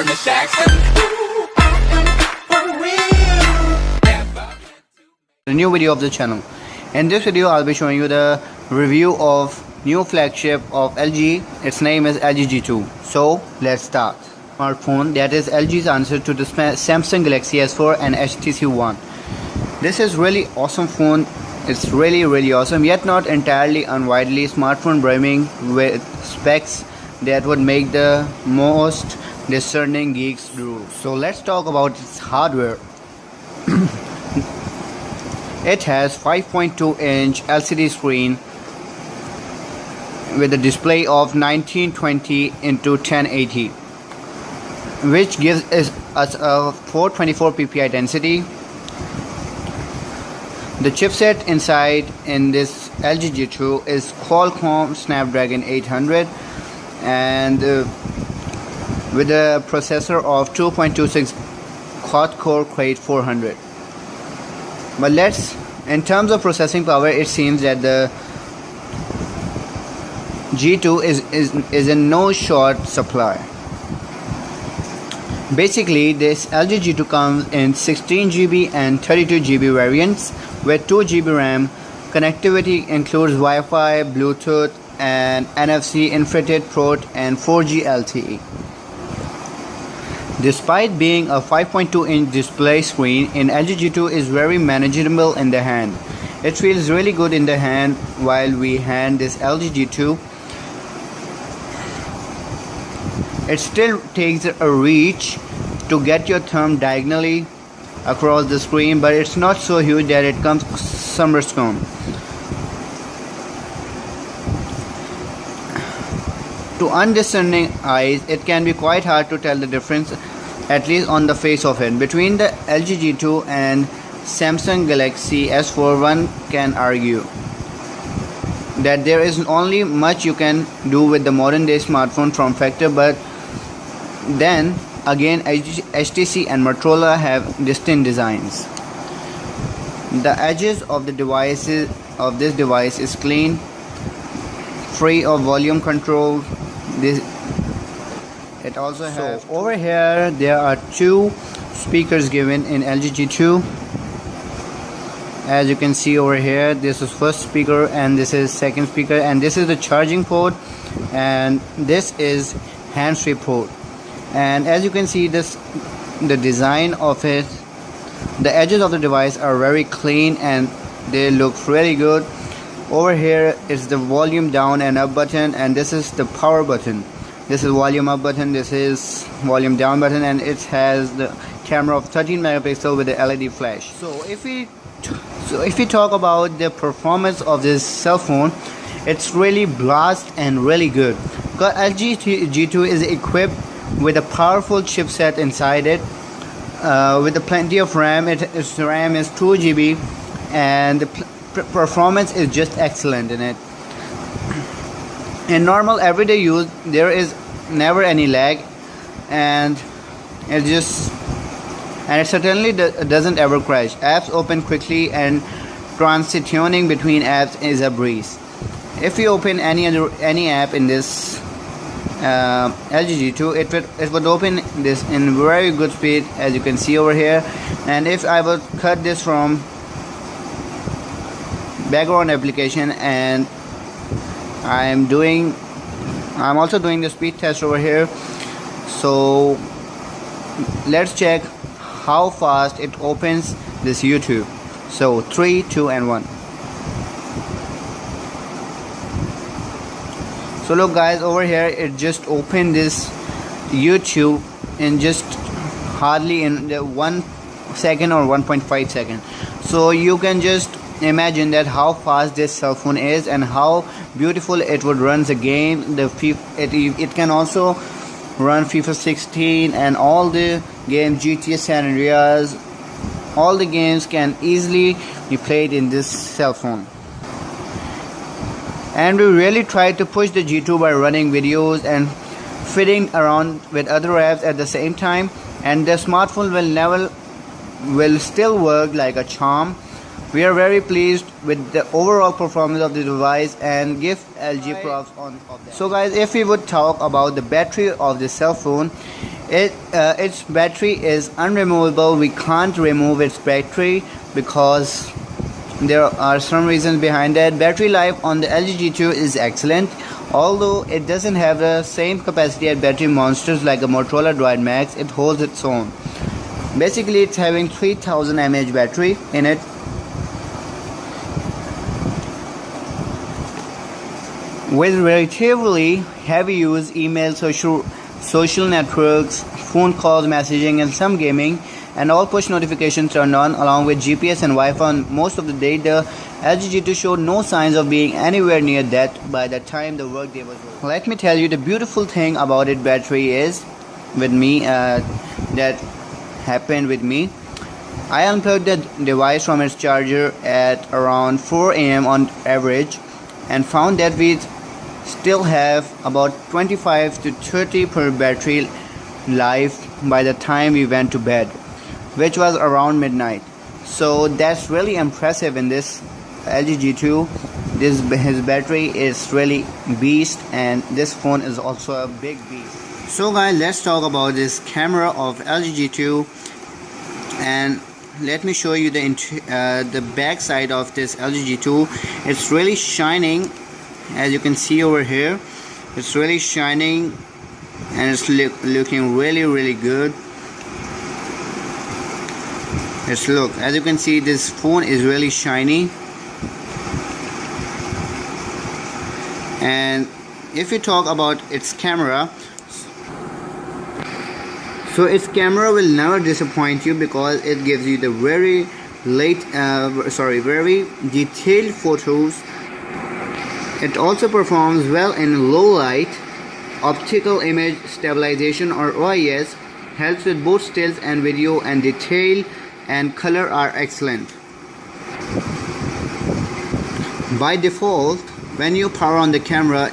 from Miss Jackson. A new video of the channel. In this video I'll be showing you the review of new flagship of LG. Its name is LG G2. So let's start. Smartphone that is LG's answer to the Samsung Galaxy S4 and HTC One. This is really awesome phone. It's really awesome, yet not entirely unwidely smartphone brimming with specs that would make the most discerning geeks drool. So let's talk about its hardware. It has 5.2-inch LCD screen with a display of 1920 into 1080, which gives us a 424 ppi density. The chipset inside in this LG G2 is Qualcomm Snapdragon 800 and with a processor of 2.26 quad-core Krait 400. But in terms of processing power, it seems that the G2 is in no short supply. Basically, this LG G2 comes in 16GB and 32GB variants with 2GB RAM. Connectivity includes Wi-Fi, Bluetooth, and NFC infrared port and 4G LTE. Despite being a 5.2-inch display screen, in LG G2 is very manageable in the hand. It feels really good in the hand while we hand this LG G2. It still takes a reach to get your thumb diagonally across the screen, but it's not so huge that it comes cumbersome. To undiscerning eyes, it can be quite hard to tell the difference, at least on the face of it, between the LG G2 and Samsung Galaxy S4. One can argue that there is only much you can do with the modern day smartphone form factor, but then again HTC and Motorola have distinct designs. The edges of this device is clean, free of volume control. It also has over here there are two speakers given in LG G2. As you can see over here, this is first speaker and this is second speaker, and this is the charging port and this is hands-free port. And as you can see, the design of it, the edges of the device are very clean and they look really good. Over here is the volume down and up button, and this is the power button. This is volume up button, this is volume down button, and it has the camera of 13 megapixel with the LED flash. So if we talk about the performance of this cell phone, it's really blast and really good. Because LG G2 is equipped with a powerful chipset inside it, with plenty of RAM. Its RAM is 2GB and the performance is just excellent in it. In normal everyday use, there is never any lag, and it certainly doesn't ever crash. Apps open quickly and transitioning between apps is a breeze. If you open any app in this LG G2, it would open this in very good speed, as you can see over here. And if I would cut this from background application, and I'm also doing the speed test over here, so let's check how fast it opens this YouTube. So 3, 2 and 1. So look guys, over here it just opened this YouTube in just hardly in the 1 second or 1.5 seconds. So you can just imagine that how fast this cell phone is and how beautiful it would run the game. It can also run FIFA 16 and all the games, GTA San Andreas. All the games can easily be played in this cell phone. And we really try to push the G2 by running videos and fiddling around with other apps at the same time, and the smartphone will still work like a charm. We are very pleased with the overall performance of the device and give LG props on that. So guys, if we would talk about the battery of the cell phone, Its battery is unremovable. We can't remove its battery because there are some reasons behind that. Battery life on the LG G2 is excellent, although it doesn't have the same capacity as battery monsters like a Motorola Droid Max. It holds its own. Basically, it's having 3000 mAh battery in it. With relatively heavy use, email, social networks, phone calls, messaging, and some gaming, and all push notifications turned on, along with GPS and Wi-Fi on most of the day, the LG G2 showed no signs of being anywhere near that by the time the workday was over. Let me tell you, the beautiful thing about its battery is, with me, that happened with me. I unplugged the device from its charger at around 4 AM on average and found that we still have about 25 to 30 per battery life by the time we went to bed, which was around midnight. So that's really impressive in this LG G2. His battery is really beast, and this phone is also a big beast. So guys, let's talk about this camera of LG G2, and let me show you the back side of this LG G2. It's really shining, as you can see over here. It's really shining and it's looking really good. Let's look. As you can see, this phone is really shiny, and if you talk about its camera, so its camera will never disappoint you because it gives you the very very detailed photos. It also performs well in low light. Optical image stabilization, or OIS, helps with both stills and video, and detail and color are excellent. By default, when you power on the camera,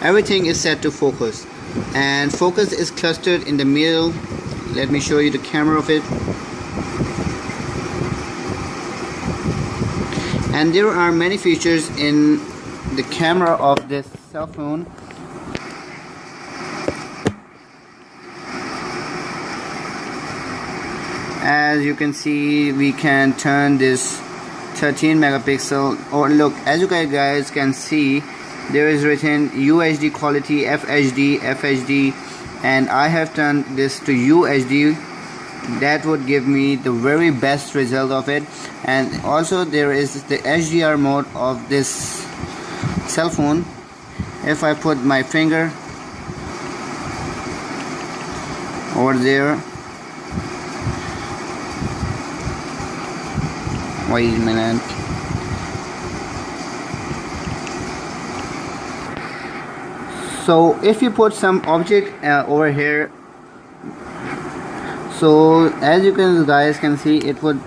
everything is set to focus, and focus is clustered in the middle. Let me show you the camera of it. And there are many features in the camera of this cell phone. As you can see, we can turn this 13 megapixel, or look, as you guys can see, there is written UHD quality, FHD, and I have turned this to UHD. That would give me the very best result of it. And also there is the HDR mode of this cell phone. If I put my finger over there, wait a minute, so if you put some object over here, so as you guys can see, it would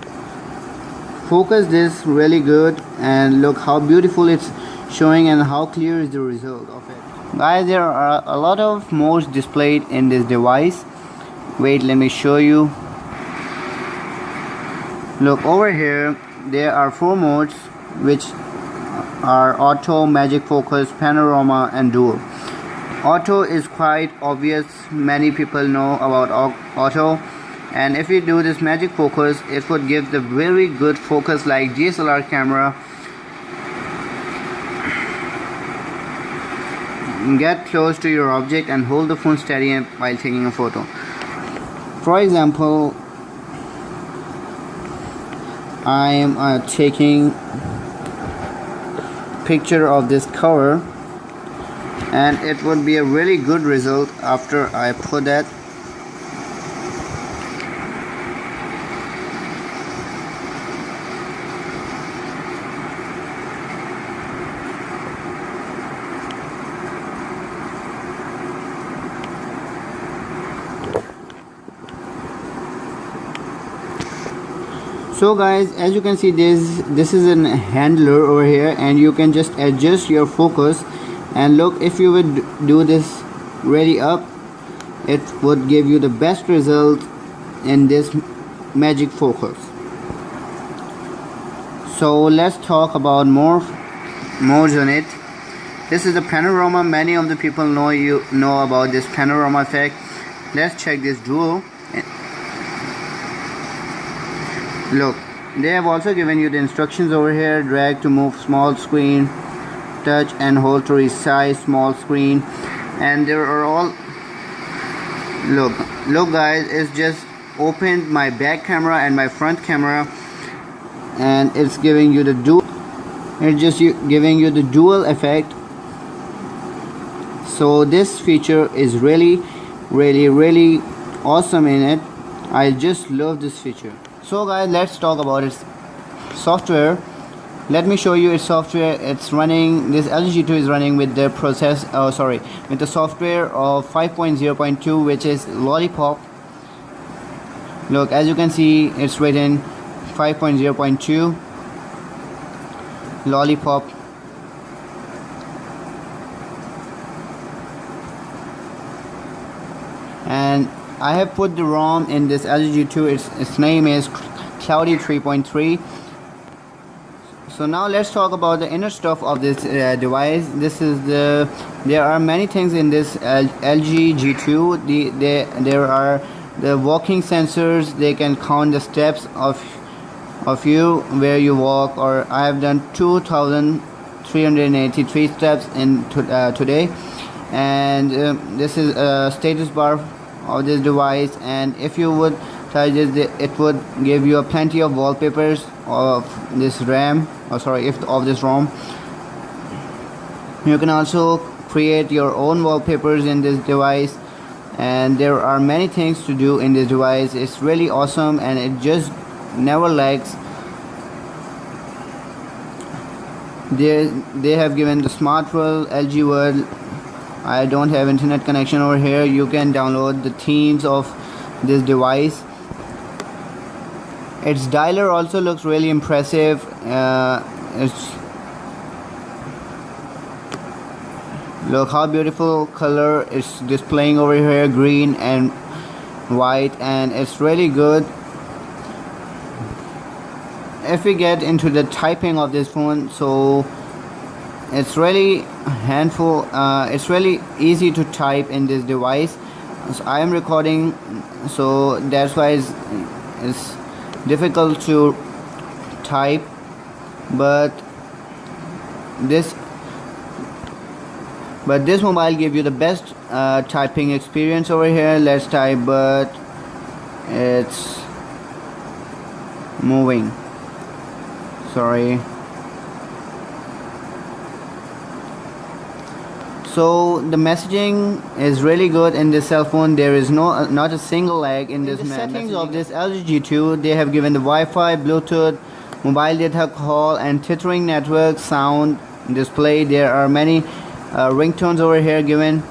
focus this really good, and look how beautiful it's showing and how clear is the result of it. Guys, there are a lot of modes displayed in this device. Wait, let me show you. Look over here, there are 4 modes, which are auto, magic focus, panorama, and dual. Auto is quite obvious, many people know about auto, and if you do this magic focus, it would give the very good focus like DSLR camera. Get close to your object and hold the phone steady while taking a photo. For example, I am taking picture of this cover, and it would be a really good result after I put that. So guys, as you can see, this is a handler over here, and you can just adjust your focus. And look, if you would do this ready up, it would give you the best result in this magic focus. So let's talk about more modes on it. This is the panorama. Many of the people know about this panorama effect. let's check this duo. Look, they have also given you the instructions over here. Drag to move small screen, touch and hold to resize small screen. And there are all, look guys, it's just opened my back camera and my front camera, and it's giving you the giving you the dual effect. So this feature is really awesome in it. I just love this feature. So guys, let's talk about its software. Let me show you its software. It's running, this LG G2 is running with the with the software of 5.0.2, which is Lollipop. Look, as you can see, it's written 5.0.2 Lollipop. And I have put the ROM in this LG G2. Its name is Cloudy 3.3. So now let's talk about the inner stuff of this device. There are many things in this LG G2. There are the walking sensors. They can count the steps of you where you walk. Or I have done 2,383 steps in today. And this is a status bar of this device, and if you would touch this, it would give you plenty of wallpapers of this RAM, of this ROM. You can also create your own wallpapers in this device, and there are many things to do in this device. It's really awesome, and it just never lags. They have given the Smart World, LG World. I don't have internet connection over here. You can download the themes of this device. Its dialer also looks really impressive. Look how beautiful color it's displaying over here, green and white, and it's really good. If we get into the typing of this phone, so it's really it's really easy to type in this device. So I am recording, so that's why it's difficult to type, but this mobile gives you the best typing experience over here. Let's type, but it's moving. Sorry. So the messaging is really good in this cell phone. There is not a single lag in this. Settings of this LG G2, they have given the Wi-Fi, Bluetooth, mobile data call, and tethering network, sound display. There are many ringtones over here given,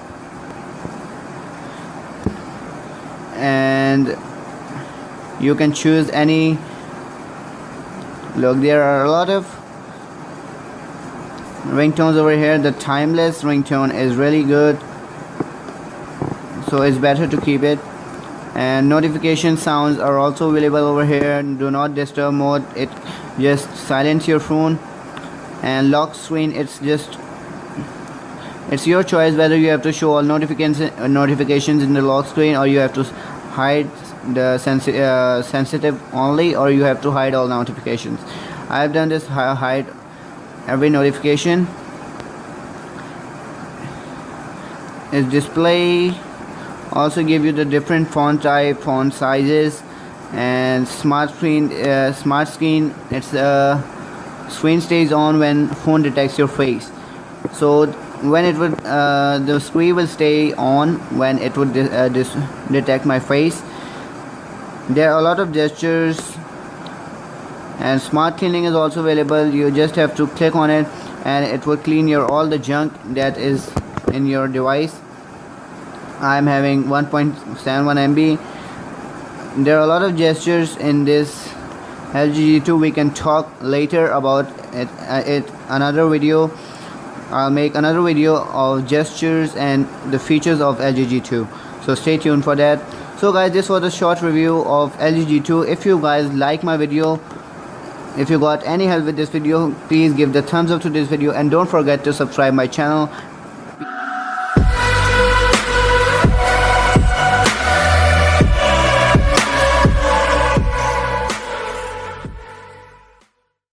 and you can choose any. Look, there are a lot of ringtones over here. The timeless ringtone is really good, so it's better to keep it. And notification sounds are also available over here. Do not disturb mode, it just silence your phone. And lock screen, it's your choice whether you have to show all notifications in the lock screen, or you have to hide the sensitive only, or you have to hide all notifications. I have done this, hide every notification. Its display also give you the different font type, font sizes, and smart screen. It's screen stays on when phone detects your face. So when it would the screen will stay on when it would detect my face. There are a lot of gestures, and smart cleaning is also available. You just have to click on it and it will clean all the junk that is in your device. I'm having 1.71 MB. There are a lot of gestures in this LG G2. We can talk later about it another video. I'll make another video of gestures and the features of LG G2, so stay tuned for that. So guys, this was a short review of LG G2. If you guys like my video, if you got any help with this video, please give the thumbs up to this video, and don't forget to subscribe my channel